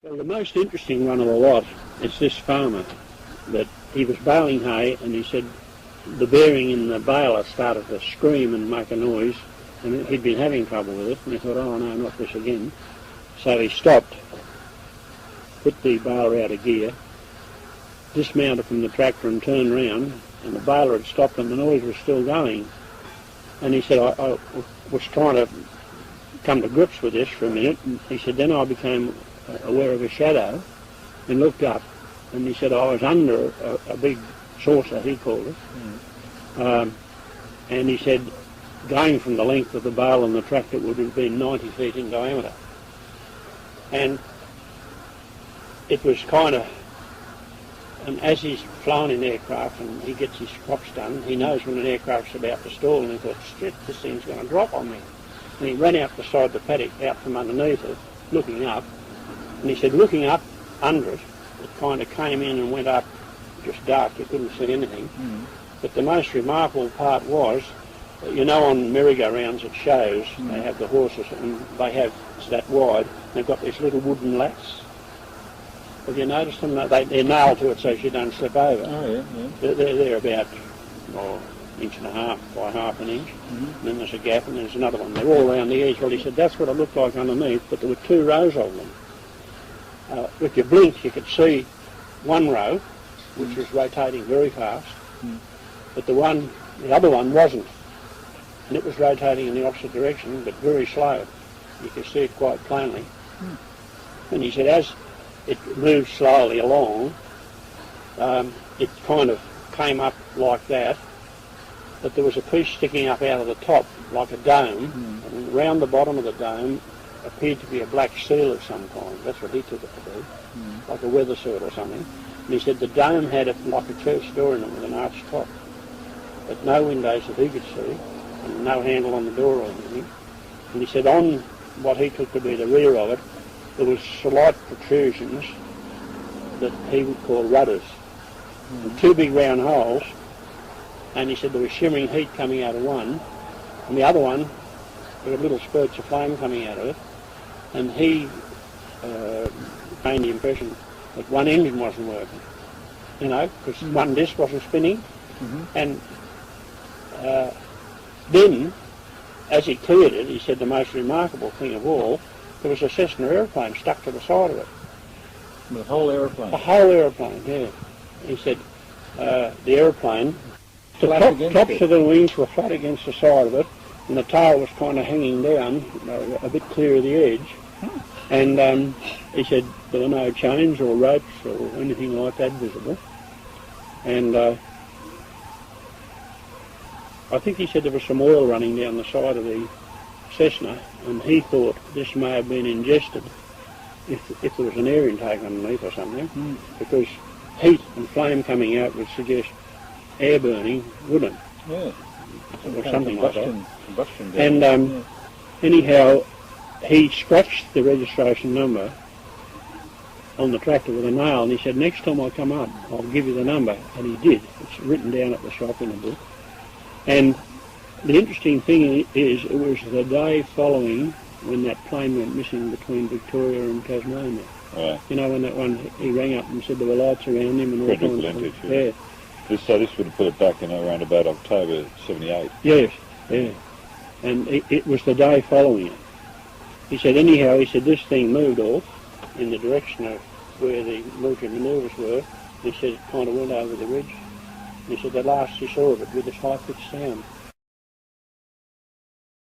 Well, the most interesting one of the lot is this farmer, that he was baling hay and he said the bearing in the baler started to scream and make a noise, and he'd been having trouble with it, and he thought, oh no, not this again. So he stopped, put the baler out of gear, dismounted from the tractor and turned round, and the baler had stopped and the noise was still going. And he said, I was trying to come to grips with this for a minute, and he said, then I became aware of a shadow and looked up, and he said I was under a big saucer, he called it, and he said going from the length of the bale and the tractor would have been 90 feet in diameter. And it was kind of, and as he's flown in aircraft and he gets his crops done, he knows when an aircraft's about to stall, and he thought, shit, this thing's going to drop on me. And he ran out beside the paddock, out from underneath it, looking up, and he said looking up under it, it kind of came in and went up just dark, you couldn't see anything. But the most remarkable part was, you know, on merry-go-rounds at shows, they have the horses, and they have, it's that wide, they've got these little wooden lats. Have you noticed them? They're nailed to it so you don't slip over. Oh, yeah, yeah. They're about inch and a half by half an inch. And then there's a gap and there's another one. They're all around the edge. Well, he said that's what it looked like underneath, but there were two rows of them. If you blinked, you could see one row, which was rotating very fast, but the other one wasn't. And it was rotating in the opposite direction, but very slow. You could see it quite plainly. And he said as it moved slowly along, it kind of came up like that, but there was a piece sticking up out of the top, like a dome, and around the bottom of the dome appeared to be a black seal of some kind. That's what he took it to be, like a weather sword or something. And he said the dome had it like a church door in it with an arched top, but no windows that he could see, and no handle on the door or anything. And he said on what he took to be the rear of it, there was slight protrusions that he would call rudders, and two big round holes, and he said there was shimmering heat coming out of one, and the other one, there were little spurts of flame coming out of it, and he gained the impression that one engine wasn't working, you know, because one disc wasn't spinning, and then, as he cleared it, he said the most remarkable thing of all, there was a Cessna aeroplane stuck to the side of it. The whole aeroplane? The whole aeroplane, yeah. He said the aeroplane, the tops of the wings were flat against the side of it, and the tail was kind of hanging down, a bit clear of the edge. And he said there were no chains or ropes or anything like that visible. And I think he said there was some oil running down the side of the Cessna, and he thought this may have been ingested if there was an air intake underneath or something, because heat and flame coming out would suggest air burning, wouldn't it? Yeah. Or something like that. Combustion and anyhow, he scratched the registration number on the tractor with a nail, and he said, next time I come up, I'll give you the number. And he did. It's written down at the shop in a book. And the interesting thing is, it was the day following when that plane went missing between Victoria and Tasmania. Right. You know, when that one, he rang up and said there were lights around him and all Frederick kinds of Valentich, things. Yeah. So this would have put it back, around about October 78. Yes, yeah. And it was the day following it. He said, anyhow, he said this thing moved off in the direction of where the military manoeuvres were. He said it kind of went over the ridge. He said the last he saw of it with this high-pitched sound.